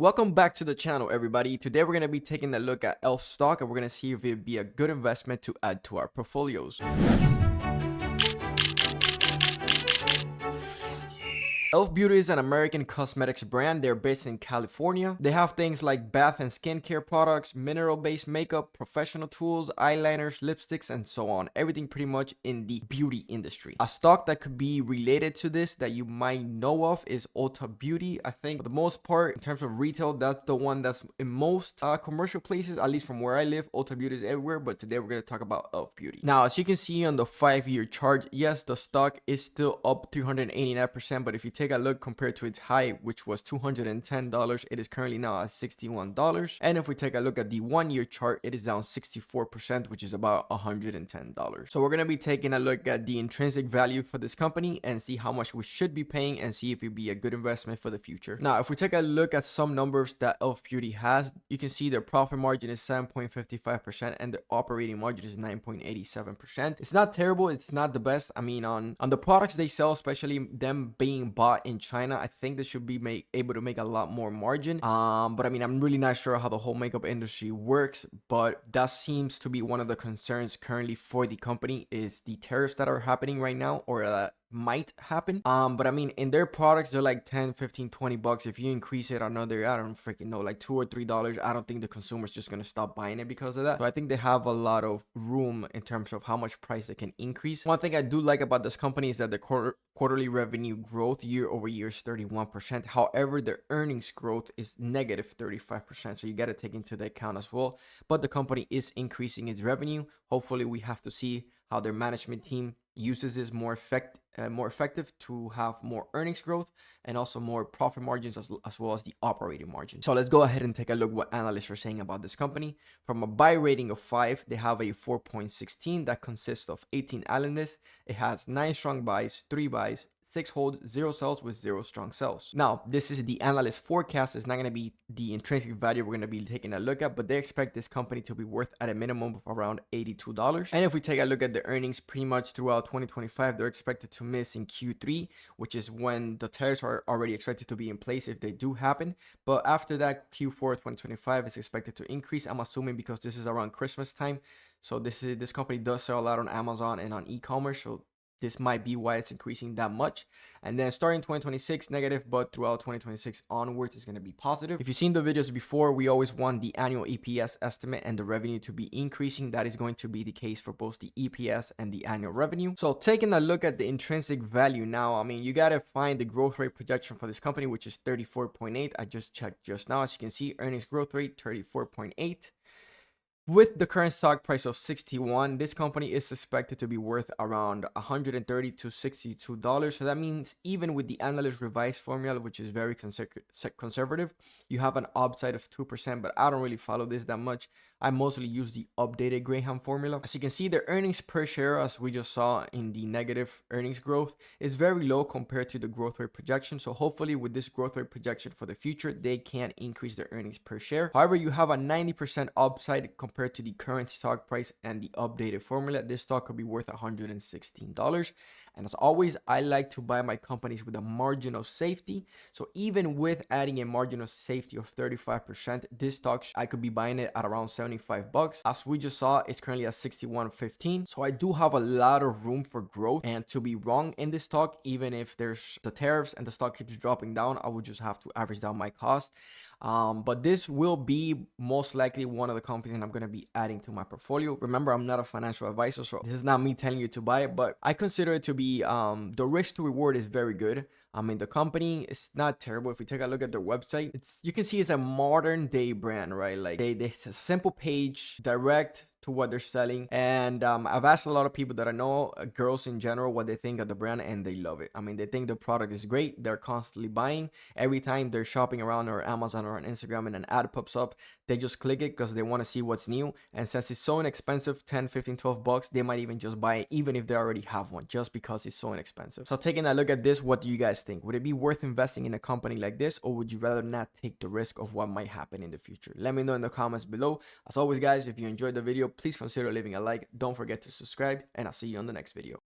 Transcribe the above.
Welcome back to the channel, everybody. Today we're going to be taking a look at ELF stock and we're going to see if it'd be a good investment to add to our portfolios. ELF Beauty is an American cosmetics brand. They're based in California. They have things like bath and skincare products, mineral-based makeup, professional tools, eyeliners, lipsticks, and so on. Everything pretty much in the beauty industry. A stock that could be related to this that you might know of is Ulta Beauty. I think for the most part, in terms of retail, that's the one that's in most commercial places, at least from where I live. Ulta Beauty is everywhere, but today we're going to talk about ELF Beauty. Now, as you can see on the 5-year chart, yes, the stock is still up 389%, but if you take a look compared to its high, which was $210, it is currently now at $61. And if we take a look at the 1-year chart, it is down 64%, which is about $110. So we're going to be taking a look at the intrinsic value for this company and see how much we should be paying and see if it'd be a good investment for the future. Now, if we take a look at some numbers that ELF Beauty has, you can see their profit margin is 7.55% and the operating margin is 9.87%. It's not terrible. It's not the best. I mean, on the products they sell, especially them being bought in China, I think they should be able to make a lot more margin. But I mean, I'm really not sure how the whole makeup industry works, but that seems to be one of the concerns currently for the company is the tariffs that are happening right now, or that might happen. But I mean, in their products, they're like 10, 15, 20 bucks. If you increase it another, I don't freaking know, like $2 or $3, I don't think the consumer's just gonna stop buying it because of that. So I think they have a lot of room in terms of how much price they can increase. One thing I do like about this company is that the quarterly revenue growth year over year is 31%. However, the earnings growth is negative 35%. So you got to take into the account as well. But the company is increasing its revenue. Hopefully, we have to see how their management team uses this more effective to have more earnings growth and also more profit margins as well as the operating margin. So let's go ahead and take a look what analysts are saying about this company. From a buy rating of 5, they have a 4.16 that consists of 18 analysts. It has 9 strong buys, 3 buys, 6 holds, 0 sells with 0 strong sells. Now, this is the analyst forecast. It's not going to be the intrinsic value we're going to be taking a look at, but they expect this company to be worth at a minimum of around $82. And if we take a look at the earnings pretty much throughout 2025, they're expected to miss in Q3, which is when the tariffs are already expected to be in place if they do happen. But after that, Q4 2025 is expected to increase. I'm assuming because this is around Christmas time. So this company does sell a lot on Amazon and on e-commerce. So this might be why it's increasing that much. And then starting 2026 negative, but throughout 2026 onwards is going to be positive. If you've seen the videos before, we always want the annual EPS estimate and the revenue to be increasing. That is going to be the case for both the EPS and the annual revenue. So taking a look at the intrinsic value now, I mean, you got to find the growth rate projection for this company, which is 34.8. I just checked just now. As you can see, earnings growth rate 34.8. With the current stock price of 61, this company is suspected to be worth around $130 to $62. So that means even with the analyst revised formula, which is very conservative, you have an upside of 2%, but I don't really follow this that much. I mostly use the updated Graham formula. As you can see, the earnings per share, as we just saw in the negative earnings growth, is very low compared to the growth rate projection. So hopefully with this growth rate projection for the future, they can increase their earnings per share. However, you have a 90% upside compared to the current stock price and the updated formula. This stock could be worth $116. And as always, I like to buy my companies with a margin of safety. So even with adding a margin of safety of 35%, this stock, I could be buying it at around 75 bucks. As we just saw, it's currently at 61.15. So I do have a lot of room for growth, and to be wrong in this stock, even if there's the tariffs and the stock keeps dropping down, I would just have to average down my cost. But this will be most likely one of the companies I'm going to be adding to my portfolio. Remember, I'm not a financial advisor, so this is not me telling you to buy it, but I consider it to be the risk to reward is very good. I mean, the company is not terrible. If we take a look at their website, you can see it's a modern day brand, right? Like it's a simple page, direct to what they're selling. And I've asked a lot of people that I know, girls in general, what they think of the brand, and they love it. I mean, they think the product is great. They're constantly buying. Every time they're shopping around or Amazon or on Instagram and an ad pops up, they just click it because they want to see what's new. And since it's so inexpensive, 10, 15, 12 bucks, they might even just buy it even if they already have one, just because it's so inexpensive. So taking a look at this, what do you guys think? Would it be worth investing in a company like this, or would you rather not take the risk of what might happen in the future? Let me know in the comments below. As always, guys, if you enjoyed the video, please consider leaving a like. Don't forget to subscribe, and I'll see you on the next video.